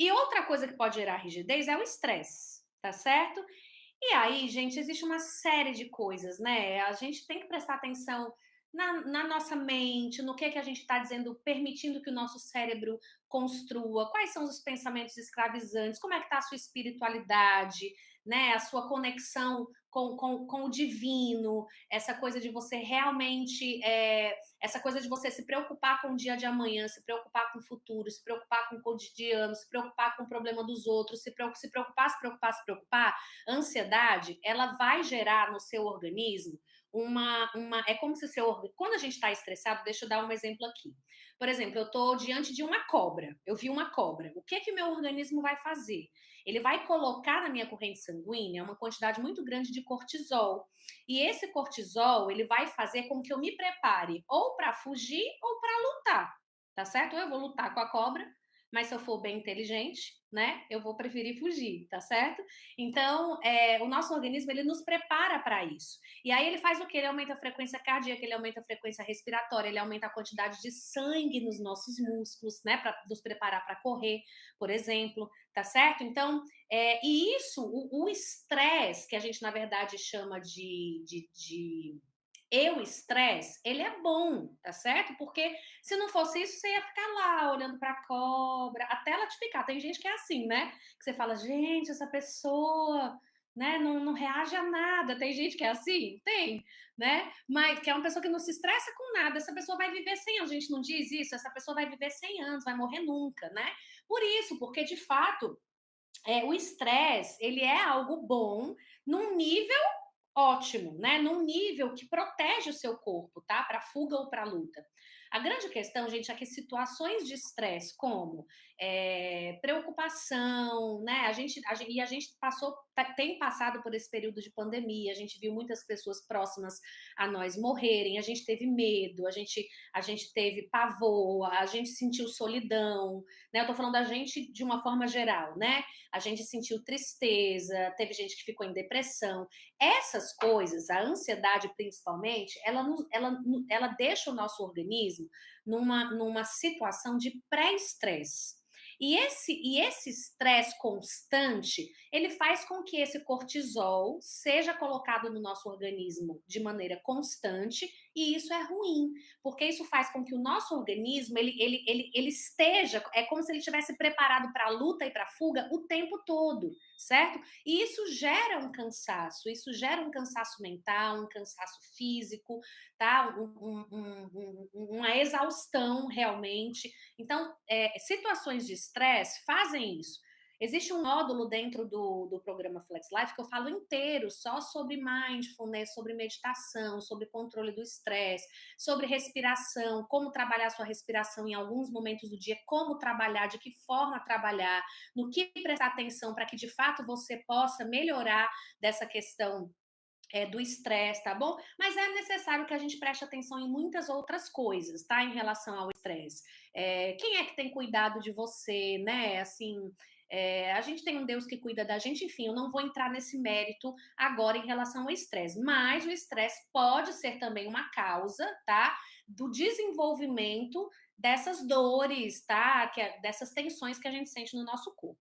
E outra coisa que pode gerar rigidez é o estresse, tá certo? E aí, gente, existe uma série de coisas, né? A gente tem que prestar atenção na nossa mente, no que a gente está dizendo, permitindo que o nosso cérebro construa, quais são os pensamentos escravizantes, como é que está a sua espiritualidade, né? A sua conexão com o divino, essa coisa de você realmente, essa coisa de você se preocupar com o dia de amanhã, se preocupar com o futuro, se preocupar com o cotidiano, se preocupar com o problema dos outros, se preocupar, a ansiedade, ela vai gerar no seu organismo é como se quando a gente está estressado, deixa eu dar um exemplo aqui. Por exemplo, eu estou diante de uma cobra, eu vi uma cobra. O que meu organismo vai fazer? Ele vai colocar na minha corrente sanguínea uma quantidade muito grande de cortisol. E esse cortisol, ele vai fazer com que eu me prepare ou para fugir ou para lutar, tá certo? Ou eu vou lutar com a cobra, mas se eu for bem inteligente, né, eu vou preferir fugir, tá certo? Então, o nosso organismo, ele nos prepara para isso. E aí ele faz o quê? Ele aumenta a frequência cardíaca, ele aumenta a frequência respiratória, ele aumenta a quantidade de sangue nos nossos músculos, né, para nos preparar para correr, por exemplo, tá certo? Então, e isso, o estresse, que a gente, na verdade, chama de estresse, ele é bom, tá certo? Porque se não fosse isso, você ia ficar lá olhando para a cobra, até ela te picar. Tem gente que é assim, né? Que você fala, gente, essa pessoa, né, não reage a nada. Tem gente que é assim? Tem, né? Mas que é uma pessoa que não se estressa com nada. Essa pessoa vai viver 100 anos. A gente não diz isso? Essa pessoa vai viver 100 anos, vai morrer nunca, né? Por isso, porque de fato, o estresse, ele é algo bom num nível ótimo, né? Num nível que protege o seu corpo, tá? Para fuga ou para luta. A grande questão, gente, é que situações de estresse, como preocupação, né? A gente tem passado por esse período de pandemia, a gente viu muitas pessoas próximas a nós morrerem, a gente teve medo, a gente teve pavor, a gente sentiu solidão, né? Eu tô falando da gente de uma forma geral, né? A gente sentiu tristeza, teve gente que ficou em depressão. Essas coisas, a ansiedade principalmente, ela deixa o nosso organismo numa situação de pré-estresse. E esse estresse constante, ele faz com que esse cortisol seja colocado no nosso organismo de maneira constante, e isso é ruim, porque isso faz com que o nosso organismo ele esteja, é como se ele estivesse preparado para a luta e para a fuga o tempo todo, certo? E isso gera um cansaço mental, um cansaço físico, tá? Uma exaustão realmente. Então, situações de estresse fazem isso. Existe um módulo dentro do programa Flex Life que eu falo inteiro só sobre mindfulness, sobre meditação, sobre controle do estresse, sobre respiração, como trabalhar sua respiração em alguns momentos do dia, como trabalhar, de que forma trabalhar, no que prestar atenção para que de fato você possa melhorar dessa questão do estresse, tá bom? Mas é necessário que a gente preste atenção em muitas outras coisas, tá? Em relação ao estresse. Quem é que tem cuidado de você, né? Assim, a gente tem um Deus que cuida da gente, enfim, eu não vou entrar nesse mérito agora em relação ao estresse, mas o estresse pode ser também uma causa, tá? Do desenvolvimento dessas dores, tá? Dessas tensões que a gente sente no nosso corpo.